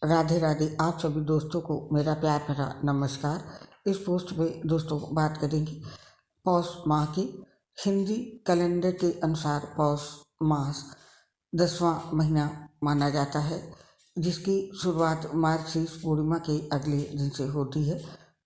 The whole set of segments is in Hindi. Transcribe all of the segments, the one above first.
राधे राधे। आप सभी दोस्तों को मेरा प्यार भरा नमस्कार। इस पोस्ट में दोस्तों बात करेंगे पौष माह की। हिंदी कैलेंडर के अनुसार पौष मास 10वां महीना माना जाता है, जिसकी शुरुआत मार्गशीर्ष पूर्णिमा के अगले दिन से होती है।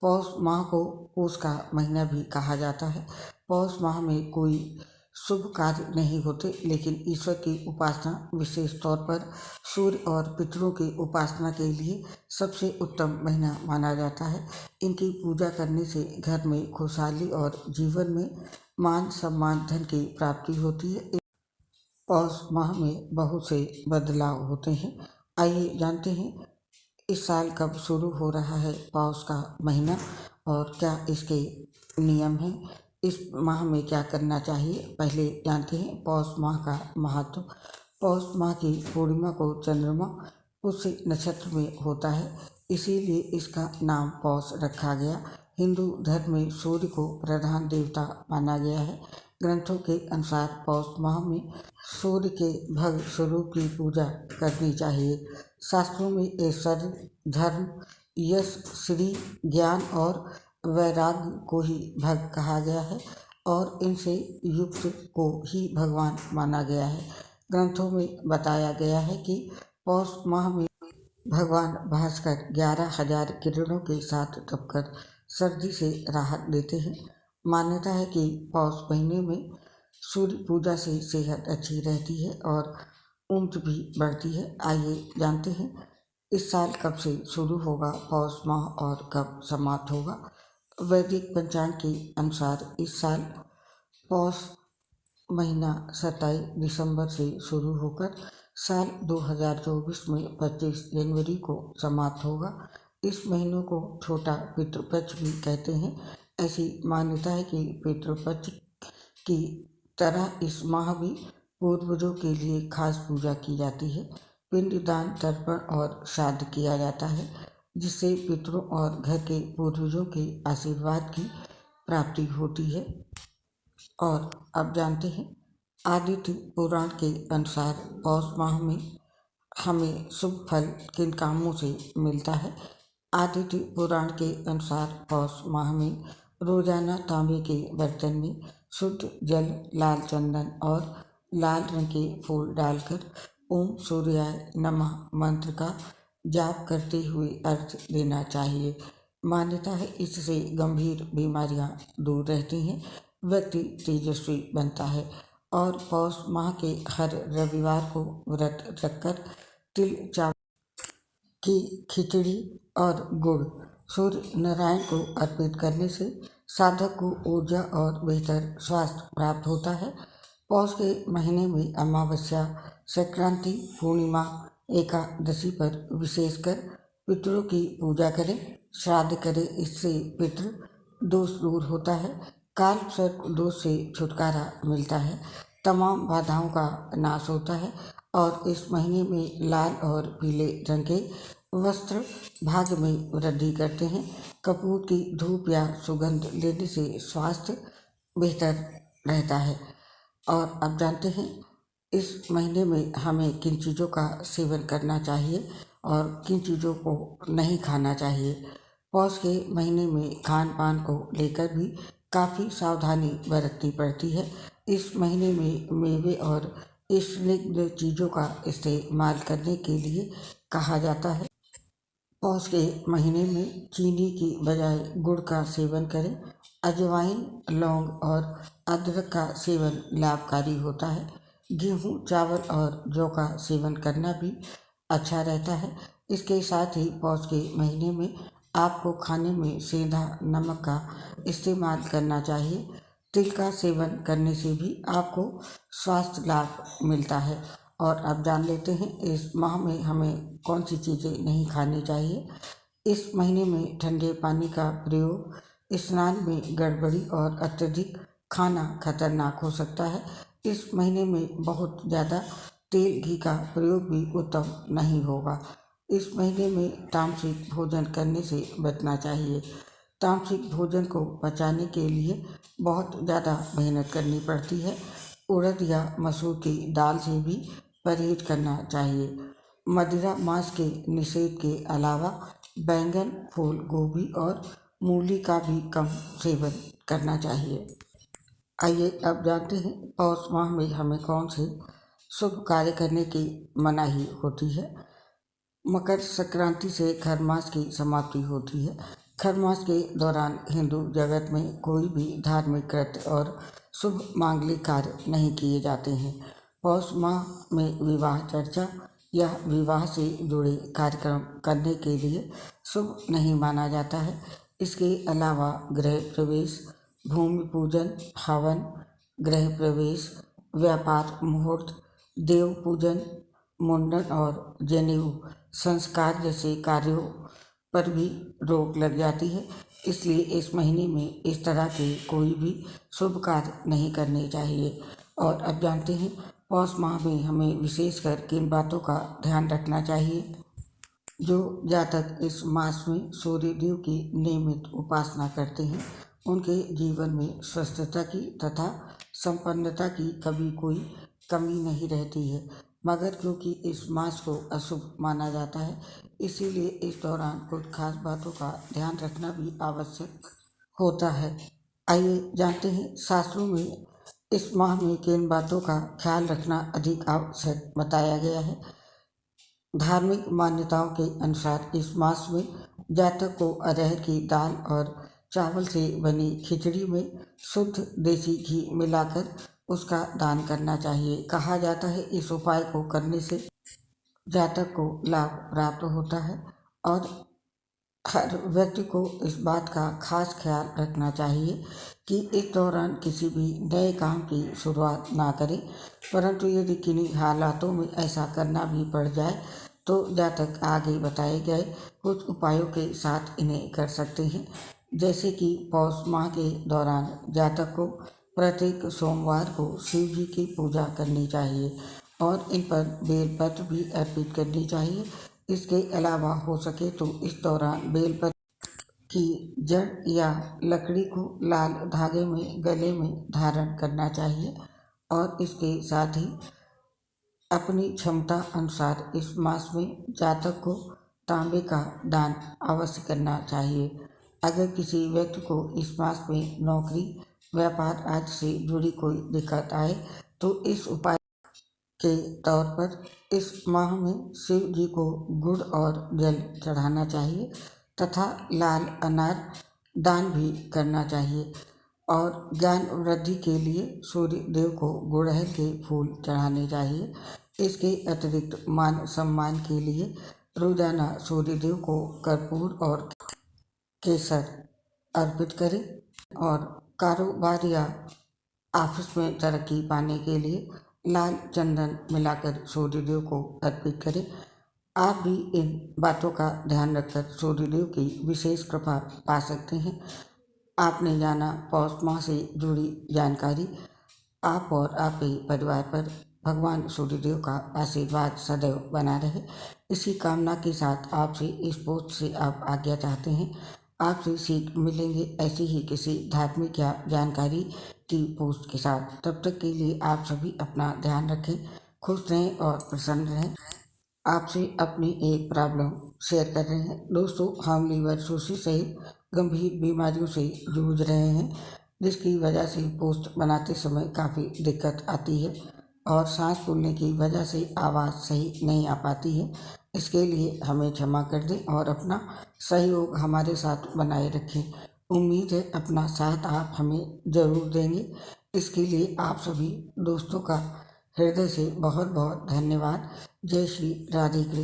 पौष माह को पौष का महीना भी कहा जाता है। पौष माह में कोई शुभ कार्य नहीं होते, लेकिन ईश्वर की उपासना, विशेष तौर पर सूर्य और पितरों की उपासना के लिए सबसे उत्तम महीना माना जाता है। इनकी पूजा करने से घर में खुशहाली और जीवन में मान सम्मान धन की प्राप्ति होती है। पौष माह में बहुत से बदलाव होते हैं। आइए जानते हैं इस साल कब शुरू हो रहा है पौष का महीना और क्या इसके नियम हैं। इस माह में क्या करना चाहिए, पहले जानते हैं पौष माह का महत्व। पौष माह की पूर्णिमा को चंद्रमा पुष्य नक्षत्र में होता है, इसीलिए इसका नाम पौष रखा गया। हिंदू धर्म में सूर्य को प्रधान देवता माना गया है। ग्रंथों के अनुसार पौष माह में सूर्य के भव्य स्वरूप की पूजा करनी चाहिए। शास्त्रों में ऐश्वर्य, धर्म, यश, श्री, ज्ञान और वैराग्य को ही भक्त कहा गया है और इनसे युक्त को ही भगवान माना गया है। ग्रंथों में बताया गया है कि पौष माह में भगवान भास्कर 11,000 किरणों के साथ तपकर सर्दी से राहत देते हैं। मान्यता है कि पौष महीने में सूर्य पूजा से सेहत अच्छी रहती है और उम्र भी बढ़ती है। आइए जानते हैं इस साल कब से शुरू होगा पौष माह और कब समाप्त होगा। वैदिक पंचांग के अनुसार इस साल पौष महीना 27 दिसंबर से शुरू होकर साल 2024 में 25 जनवरी को समाप्त होगा। इस महीनों को छोटा पितृपक्ष भी कहते हैं। ऐसी मान्यता है कि पितृपक्ष की तरह इस माह भी पूर्वजों के लिए खास पूजा की जाती है। पिंडदान, तर्पण और श्राद्ध किया जाता है, जिससे पितरों और घर के पूर्वजों के आशीर्वाद की प्राप्ति होती है। और अब जानते हैं आदित्य पुराण के अनुसार पौष माह में हमें शुभ फल किन कामों से मिलता है। आदित्य पुराण के अनुसार पौष माह में रोजाना तांबे के बर्तन में शुद्ध जल, लाल चंदन और लाल रंग के फूल डालकर ओम सूर्याय नमः मंत्र का जाप करते हुए अर्घ्य देना चाहिए। मान्यता है इससे गंभीर बीमारियां दूर रहती हैं, व्यक्ति तेजस्वी बनता है। और पौष माह के हर रविवार को व्रत रखकर तिल चावल की खिचड़ी और गुड़ सूर्य नारायण को अर्पित करने से साधक को ऊर्जा और बेहतर स्वास्थ्य प्राप्त होता है। पौष के महीने में अमावस्या, संक्रांति, पूर्णिमा, एकादशी पर विशेषकर पितरों की पूजा करें, श्राद्ध करें। इससे पितृ दोष दूर होता है, काल सर्प दोष से छुटकारा मिलता है, तमाम बाधाओं का नाश होता है। और इस महीने में लाल और पीले रंग के वस्त्र भाग्य में वृद्धि करते हैं। कपूर की धूप या सुगंध लेने से स्वास्थ्य बेहतर रहता है। और अब जानते हैं इस महीने में हमें किन चीज़ों का सेवन करना चाहिए और किन चीज़ों को नहीं खाना चाहिए। पौष के महीने में खान पान को लेकर भी काफ़ी सावधानी बरतनी पड़ती है। इस महीने में मेवे और स्निग्ध चीज़ों का इस्तेमाल करने के लिए कहा जाता है। पौष के महीने में चीनी की बजाय गुड़ का सेवन करें। अजवाइन, लौंग और अदरक का सेवन लाभकारी होता है। गेहूँ, चावल और जौ का सेवन करना भी अच्छा रहता है। इसके साथ ही पौष के महीने में आपको खाने में सेंधा नमक का इस्तेमाल करना चाहिए। तिल का सेवन करने से भी आपको स्वास्थ्य लाभ मिलता है। और अब जान लेते हैं इस माह में हमें कौन सी चीज़ें नहीं खानी चाहिए। इस महीने में ठंडे पानी का प्रयोग, स्नान में गड़बड़ी और अत्यधिक खाना खतरनाक हो सकता है। इस महीने में बहुत ज़्यादा तेल घी का प्रयोग भी उत्तम नहीं होगा। इस महीने में तामसिक भोजन करने से बचना चाहिए। तामसिक भोजन को पचाने के लिए बहुत ज़्यादा मेहनत करनी पड़ती है। उड़द या मसूर की दाल से भी परहेज करना चाहिए। मदिरा मांस के निषेध के अलावा बैंगन, फूल गोभी और मूली का भी कम सेवन करना चाहिए। आइए अब जानते हैं पौष माह में हमें कौन से शुभ कार्य करने की मनाही होती है। मकर संक्रांति से खरमास की समाप्ति होती है। खरमास के दौरान हिंदू जगत में कोई भी धार्मिक कृत्य और शुभ मांगलिक कार्य नहीं किए जाते हैं। पौष माह में विवाह चर्चा या विवाह से जुड़े कार्यक्रम करने के लिए शुभ नहीं माना जाता है। इसके अलावा गृह प्रवेश, भूमि पूजन, हवन, गृह प्रवेश, व्यापार मुहूर्त, देव पूजन, मुंडन और जनेऊ संस्कार जैसे कार्यों पर भी रोक लग जाती है। इसलिए इस महीने में इस तरह के कोई भी शुभ कार्य नहीं करने चाहिए। और अब जानते हैं पौष माह में हमें विशेषकर किन बातों का ध्यान रखना चाहिए। जो जातक इस मास में सूर्य देव की नियमित उपासना करते हैं उनके जीवन में स्वस्थता की तथा संपन्नता की कभी कोई कमी नहीं रहती है। मगर क्योंकि इस मास को अशुभ माना जाता है इसीलिए इस दौरान कुछ खास बातों का ध्यान रखना भी आवश्यक होता है। आइए जानते हैं शास्त्रों में इस माह में किन बातों का ख्याल रखना अधिक आवश्यक बताया गया है। धार्मिक मान्यताओं के अनुसार इस मास में जातक को अरहर की दाल और चावल से बनी खिचड़ी में शुद्ध देसी घी मिलाकर उसका दान करना चाहिए। कहा जाता है इस उपाय को करने से जातक को लाभ प्राप्त होता है और हर व्यक्ति को इस बात का खास ख्याल रखना चाहिए कि इस दौरान किसी भी नए काम की शुरुआत ना करें। परंतु यदि किन्हीं हालातों में ऐसा करना भी पड़ जाए तो जातक आगे बताए गए कुछ उपायों के साथ इन्हें कर सकते हैं। जैसे कि पौष माह के दौरान जातक को प्रत्येक सोमवार को शिव जी की पूजा करनी चाहिए और इन पर बेलपत्र भी अर्पित करनी चाहिए। इसके अलावा हो सके तो इस दौरान बेलपत्र की जड़ या लकड़ी को लाल धागे में गले में धारण करना चाहिए और इसके साथ ही अपनी क्षमता अनुसार इस मास में जातक को तांबे का दान अवश्य करना चाहिए। अगर किसी व्यक्ति को इस मास में नौकरी, व्यापार आदि से जुड़ी कोई दिक्कत आए तो इस उपाय के तौर पर इस माह में शिव जी को गुड़ और जल चढ़ाना चाहिए तथा लाल अनार दान भी करना चाहिए और ज्ञान वृद्धि के लिए सूर्य देव को गुड़हल के फूल चढ़ाने चाहिए। इसके अतिरिक्त मान सम्मान के लिए रोजाना सूर्य देव को कर्पूर और केसर अर्पित करें और कारोबार या ऑफिस में तरक्की पाने के लिए लाल चंदन मिलाकर सूर्यदेव को अर्पित करें। आप भी इन बातों का ध्यान रखकर सूर्यदेव की विशेष कृपा पा सकते हैं। आपने जाना पौष माह से जुड़ी जानकारी। आप और आपके परिवार पर भगवान सूर्यदेव का आशीर्वाद सदैव बना रहे। इसी कामना के साथ आपसे इस पोस्ट से आप आज्ञा चाहते हैं। आपसे सीख मिलेंगे ऐसी ही किसी धार्मिक या जानकारी की पोस्ट के साथ। तब तक के लिए आप सभी अपना ध्यान रखें, खुश रहें और प्रसन्न रहें। आपसे अपनी एक प्रॉब्लम शेयर कर रहे हैं। दोस्तों, हम लीवर सोसिस सहित गंभीर बीमारियों से जूझ रहे हैं जिसकी वजह से पोस्ट बनाते समय काफ़ी दिक्कत आती है और सांस फूलने की वजह से आवाज़ सही नहीं आ पाती है। इसके लिए हमें क्षमा कर दें और अपना सहयोग हमारे साथ बनाए रखें। उम्मीद है अपना साथ आप हमें ज़रूर देंगे। इसके लिए आप सभी दोस्तों का हृदय से बहुत बहुत धन्यवाद। जय श्री राधे कृष्ण।